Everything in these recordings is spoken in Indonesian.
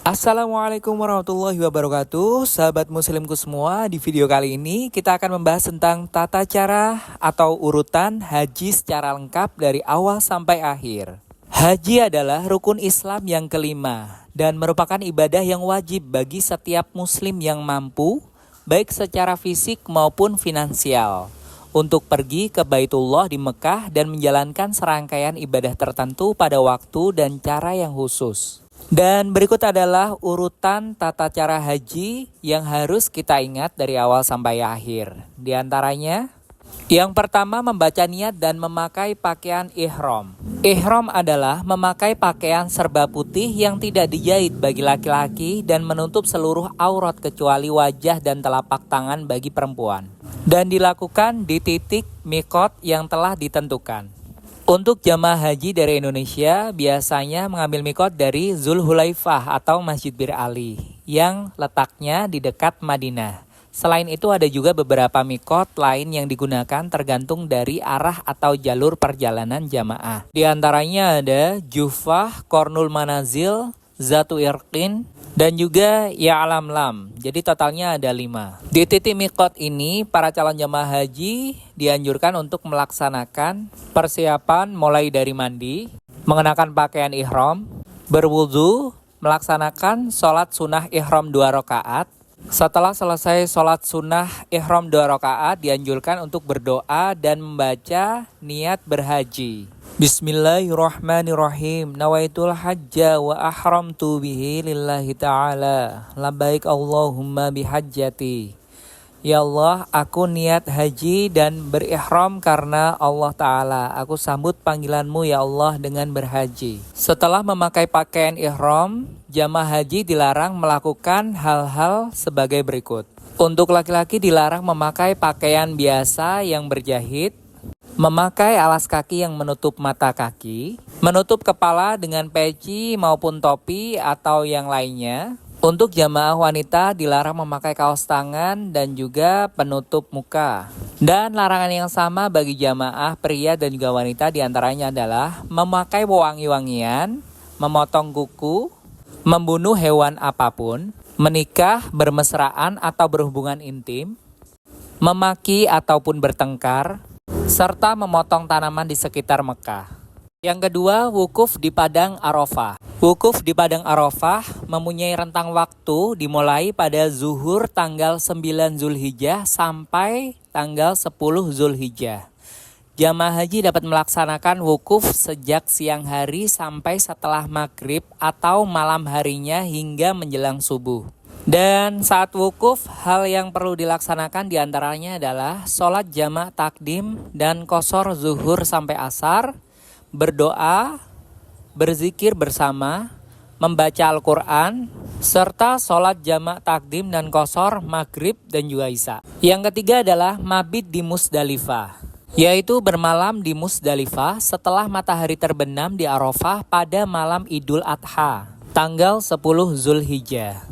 Assalamualaikum warahmatullahi wabarakatuh. Sahabat muslimku semua, di video kali ini kita akan membahas tentang tata cara atau urutan haji secara lengkap dari awal sampai akhir. Haji adalah rukun Islam yang kelima dan merupakan ibadah yang wajib bagi setiap muslim yang mampu, baik secara fisik maupun finansial, untuk pergi ke Baitullah di Mekah dan menjalankan serangkaian ibadah tertentu pada waktu dan cara yang khusus. Dan berikut adalah urutan tata cara haji yang harus kita ingat dari awal sampai akhir. Di antaranya, yang pertama membaca niat dan memakai pakaian ihram. Ihram adalah memakai pakaian serba putih yang tidak dijahit bagi laki-laki dan menutup seluruh aurat kecuali wajah dan telapak tangan bagi perempuan. Dan dilakukan di titik mikot yang telah ditentukan. Untuk jamaah haji dari Indonesia biasanya mengambil mikot dari Zulhulaifah atau Masjid Bir Ali yang letaknya di dekat Madinah. Selain itu ada juga beberapa mikot lain yang digunakan tergantung dari arah atau jalur perjalanan jamaah. Di antaranya ada Jufah, Kornul Manazil, Zatu Irqin, dan juga Ya'lam Lam. Jadi totalnya ada 5. Di titik mikot ini, para calon jamaah haji dianjurkan untuk melaksanakan persiapan mulai dari mandi, mengenakan pakaian ihram, berwudu, melaksanakan sholat sunnah ihram 2 rakaat. Setelah selesai sholat sunnah ihram 2 rakaat, dianjurkan untuk berdoa dan membaca niat berhaji. Bismillahirrahmanirrahim. Nawaitul hajja wa ahramtu bihi lillahi ta'ala. Labbaik Allahumma bihajjati. Ya Allah, aku niat haji dan berihram karena Allah Ta'ala. Aku sambut panggilanmu ya Allah dengan berhaji. Setelah memakai pakaian ihram, jamaah haji dilarang melakukan hal-hal sebagai berikut. Untuk laki-laki dilarang memakai pakaian biasa yang berjahit, memakai alas kaki yang menutup mata kaki, menutup kepala dengan peci maupun topi atau yang lainnya. Untuk jamaah wanita dilarang memakai kaos tangan dan juga penutup muka. Dan larangan yang sama bagi jamaah pria dan juga wanita diantaranya adalah memakai wangi-wangian, memotong kuku, membunuh hewan apapun, menikah, bermesraan atau berhubungan intim, memaki ataupun bertengkar, serta memotong tanaman di sekitar Mekah. Yang kedua, wukuf di Padang Arafah. Wukuf di Padang Arafah mempunyai rentang waktu dimulai pada zuhur tanggal 9 Zulhijjah sampai tanggal 10 Zulhijjah. Jamaah haji dapat melaksanakan wukuf sejak siang hari sampai setelah maghrib atau malam harinya hingga menjelang subuh. Dan saat wukuf, hal yang perlu dilaksanakan diantaranya adalah sholat jamak takdim dan qashar zuhur sampai asar, berdoa, berzikir bersama, membaca Al-Quran, serta sholat jamak takdim dan qashar maghrib dan juga isya. Yang ketiga adalah mabit di Musdalifah, yaitu bermalam di Musdalifah setelah matahari terbenam di Arafah pada malam Idul Adha, tanggal 10 Zulhijjah.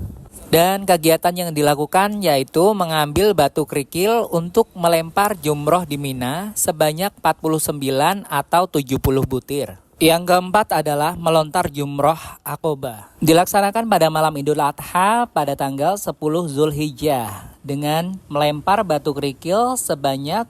Dan kegiatan yang dilakukan yaitu mengambil batu kerikil untuk melempar jumroh di Mina sebanyak 49 atau 70 butir. Yang keempat adalah melontar jumroh Aqobah. Dilaksanakan pada malam Idul Adha pada tanggal 10 Zulhijjah dengan melempar batu kerikil sebanyak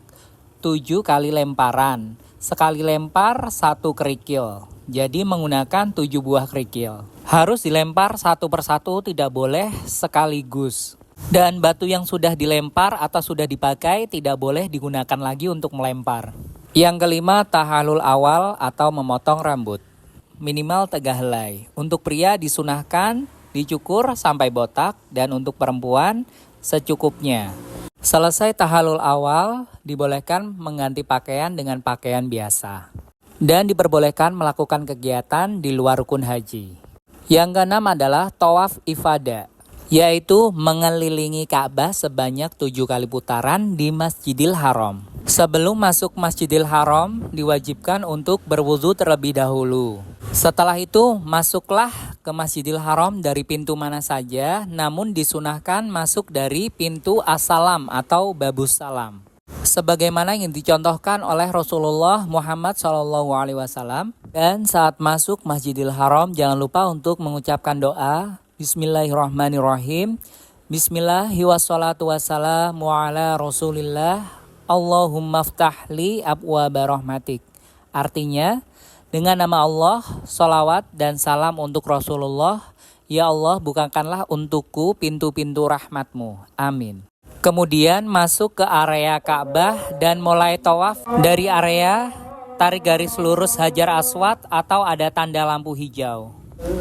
7 kali lemparan. Sekali lempar 1 kerikil. Jadi menggunakan 7 buah kerikil. Harus dilempar satu persatu, tidak boleh sekaligus. Dan batu yang sudah dilempar atau sudah dipakai tidak boleh digunakan lagi untuk melempar. Yang kelima, tahalul awal atau memotong rambut. Minimal 3 helai. Untuk pria disunahkan dicukur sampai botak dan untuk perempuan secukupnya. Selesai tahalul awal, dibolehkan mengganti pakaian dengan pakaian biasa. Dan diperbolehkan melakukan kegiatan di luar rukun haji. Yang keenam adalah tawaf ifadah, yaitu mengelilingi Ka'bah sebanyak 7 kali putaran di Masjidil Haram. Sebelum masuk Masjidil Haram, diwajibkan untuk berwudu terlebih dahulu. Setelah itu, masuklah ke Masjidil Haram dari pintu mana saja, namun disunahkan masuk dari pintu As-Salam atau Babus Salam. Sebagaimana yang dicontohkan oleh Rasulullah Muhammad SAW. Dan saat masuk Masjidil Haram, jangan lupa untuk mengucapkan doa, Bismillahirrahmanirrahim. Bismillahi wassalatu wassalamu ala rasulillah. Allahumma ftahli abwaba rahmatik. Artinya, dengan nama Allah, salawat dan salam untuk Rasulullah. Ya Allah, bukakanlah untukku pintu-pintu rahmatmu. Amin. Kemudian masuk ke area Ka'bah dan mulai tawaf dari area tarik garis lurus Hajar Aswad atau ada tanda lampu hijau.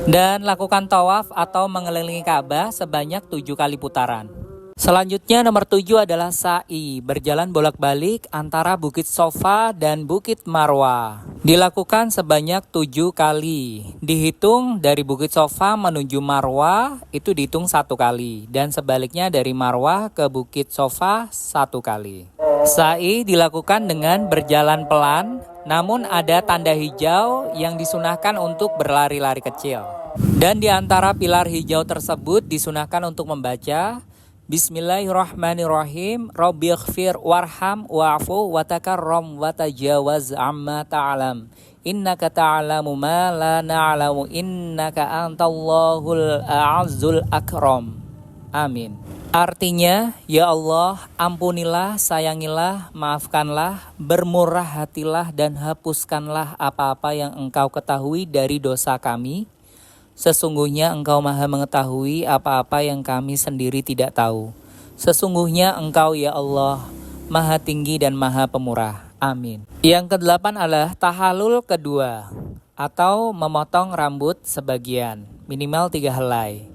Dan lakukan tawaf atau mengelilingi Ka'bah sebanyak 7 kali putaran. Selanjutnya nomor 7 adalah sa'i, berjalan bolak-balik antara Bukit Sofa dan Bukit Marwah. Dilakukan sebanyak 7 kali. Dihitung dari Bukit Sofa menuju Marwah itu dihitung 1 kali. Dan sebaliknya dari Marwah ke Bukit Sofa 1 kali. Sa'i dilakukan dengan berjalan pelan, namun ada tanda hijau yang disunahkan untuk berlari-lari kecil. Dan di antara pilar hijau tersebut disunahkan untuk membaca Bismillahirrahmanirrahim. Rabbighfir warham wa'fu watakarram watajawaz amma ta'lam. Innaka ta'lamu ma la na'lamu innaka antallahul a'azzul akram. Amin. Artinya, ya Allah, ampunilah, sayangilah, maafkanlah, bermurah hatilah dan hapuskanlah apa-apa yang Engkau ketahui dari dosa kami. Sesungguhnya Engkau Maha mengetahui apa-apa yang kami sendiri tidak tahu. Sesungguhnya Engkau, ya Allah, Maha tinggi dan Maha pemurah. Amin. Yang ke-8 adalah tahalul kedua atau memotong rambut sebagian, minimal 3 helai.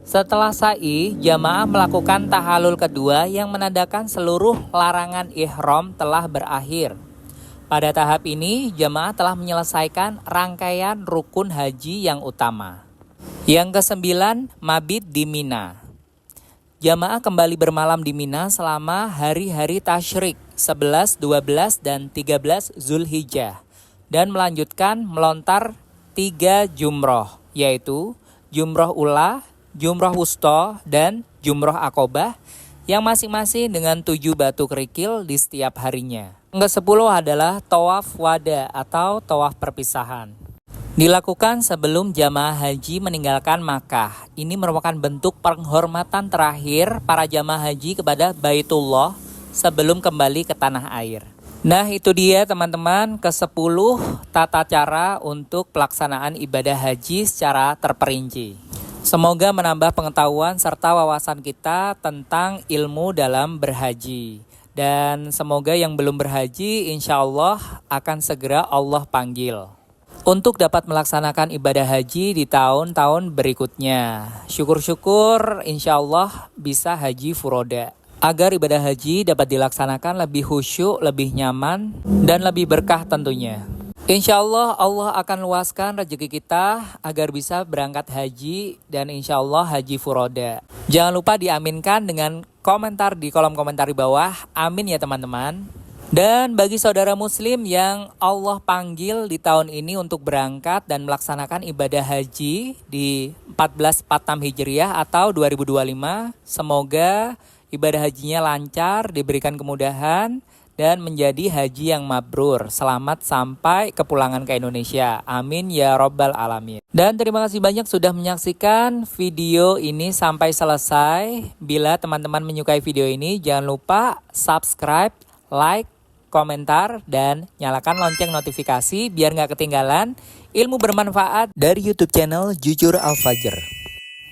Setelah sa'i, jamaah melakukan tahalul kedua yang menandakan seluruh larangan ihram telah berakhir. Pada tahap ini, jamaah telah menyelesaikan rangkaian rukun haji yang utama. Yang ke-9, mabit di Mina. Jamaah kembali bermalam di Mina selama hari-hari tasyrik 11, 12, dan 13 Zulhijjah. Dan melanjutkan melontar 3 jumroh, yaitu jumroh ula, jumroh wusta, dan jumroh akobah yang masing-masing dengan 7 batu kerikil di setiap harinya. Yang ke-10 adalah tawaf wada atau tawaf perpisahan. Dilakukan sebelum jamaah haji meninggalkan Makkah. Ini merupakan bentuk penghormatan terakhir para jamaah haji kepada Baitullah sebelum kembali ke tanah air. Nah, itu dia teman-teman ke-10 tata cara untuk pelaksanaan ibadah haji secara terperinci. Semoga menambah pengetahuan serta wawasan kita tentang ilmu dalam berhaji. Dan semoga yang belum berhaji insya Allah akan segera Allah panggil untuk dapat melaksanakan ibadah haji di tahun-tahun berikutnya. Syukur-syukur insya Allah bisa haji furoda, agar ibadah haji dapat dilaksanakan lebih khusyuk, lebih nyaman, dan lebih berkah tentunya. Insya Allah Allah akan luaskan rezeki kita agar bisa berangkat haji dan insya Allah haji furoda. Jangan lupa diaminkan dengan komentar di kolom komentar di bawah. Amin ya teman-teman. Dan bagi saudara muslim yang Allah panggil di tahun ini untuk berangkat dan melaksanakan ibadah haji di 1446 Hijriah atau 2025, semoga ibadah hajinya lancar, diberikan kemudahan, dan menjadi haji yang mabrur. Selamat sampai kepulangan ke Indonesia. Amin ya Rabbal Alamin. Dan terima kasih banyak sudah menyaksikan video ini sampai selesai. Bila teman-teman menyukai video ini, jangan lupa subscribe, like, komentar, dan nyalakan lonceng notifikasi biar nggak ketinggalan ilmu bermanfaat dari YouTube channel Jujur Al-Fajr.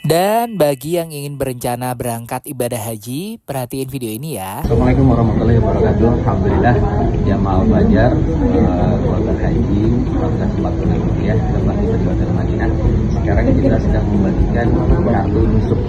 Dan bagi yang ingin berencana berangkat ibadah haji, perhatiin video ini ya. Assalamualaikum warahmatullahi wabarakatuh. Alhamdulillah jamaah Al-Fajr keluarga haji 1446 Hijriah telah tiba di Hotel Madinah. Sekarang kita sedang membagikan kartu nusuk.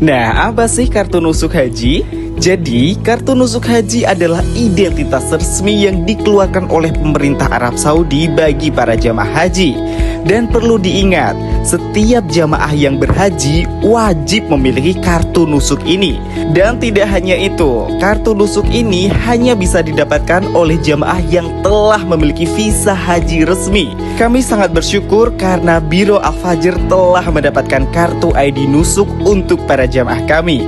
Nah, apa sih kartu nusuk haji? Jadi, kartu nusuk haji adalah identitas resmi yang dikeluarkan oleh pemerintah Arab Saudi bagi para jamaah haji. Dan perlu diingat, setiap jamaah yang berhaji wajib memiliki kartu nusuk ini. Dan tidak hanya itu, kartu nusuk ini hanya bisa didapatkan oleh jamaah yang telah memiliki visa haji resmi. Kami sangat bersyukur karena Biro Al-Fajr telah mendapatkan kartu ID nusuk untuk para jamaah kami.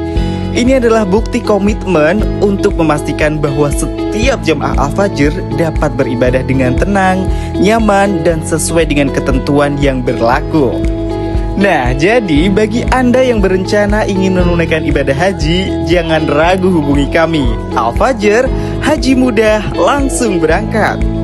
Ini adalah bukti komitmen untuk memastikan bahwa setiap jamaah Al-Fajr dapat beribadah dengan tenang, nyaman, dan sesuai dengan ketentuan yang berlaku. Nah, jadi bagi Anda yang berencana ingin menunaikan ibadah haji, jangan ragu hubungi kami. Al Fajr, haji mudah langsung berangkat.